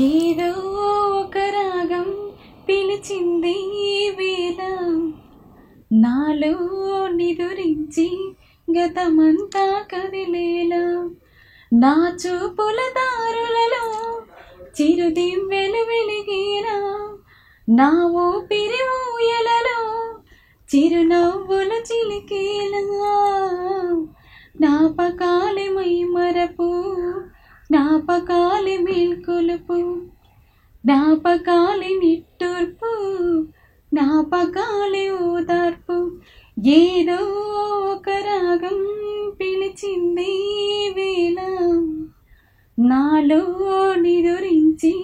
ఏదో ఒక రాగం పిలిచింది ఈ వేళ, నాలో నిదురించి గతమంతా కదిలేలా. నా చూపుల దారులలో చిరుదివ్వెలు వెలిగేలా, నా ఊపిరి ఊయలలో చిరునవ్వులు చిలికేలా. జ్ఞాపకాలే మైమరపు, జ్ఞాపకాలే మేల్కొలుపు, జ్ఞాపకాలే నిట్టూర్పు, జ్ఞాపకాలే ఓదార్పు. ఏదో ఒక రాగం పిలిచింది ఈ వేళ, నాలో నిదురించి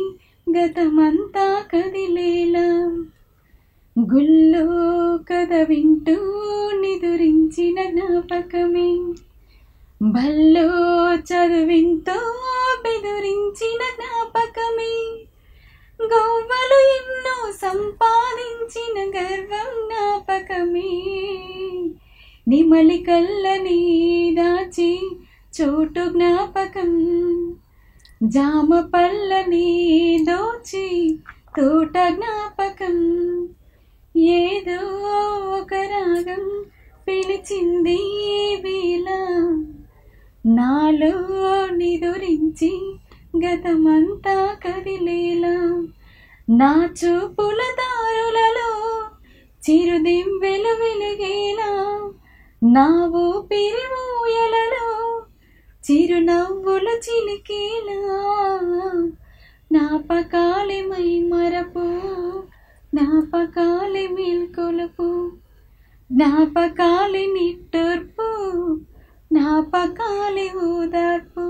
గతమంతా కదిలేలా. గుళ్ళో కథ వింటూ నిదురించిన జ్ఞాపకమే, బల్లో చదువింతో బెదురించిన జ్ఞాపకమే, గవ్వలు ఎన్నో సంపాదించిన గర్వం జ్ఞాపకమే, నిమలి కళ్ళని దాచి చోటు జ్ఞాపకం, జామ పళ్ళని దోచి తోట జ్ఞాపకం. ఏదో ఒక రాగం పిలిచింది ఈ వేళ, నాలో నిదురించి గతమంతా కదిలేలా. నా చూపుల దారులలో చిరుదివ్వెలు వెలిగేలా, నా ఊపిరి ఊయలలో చిరునవ్వులు చిలికేలా. జ్ఞాపకాలే మైమరపు, జ్ఞాపకాలే మేల్కొలుపు, జ్ఞాపకాలే నిట్టూర్పు, జ్ఞాపకాలే ఓదార్పు.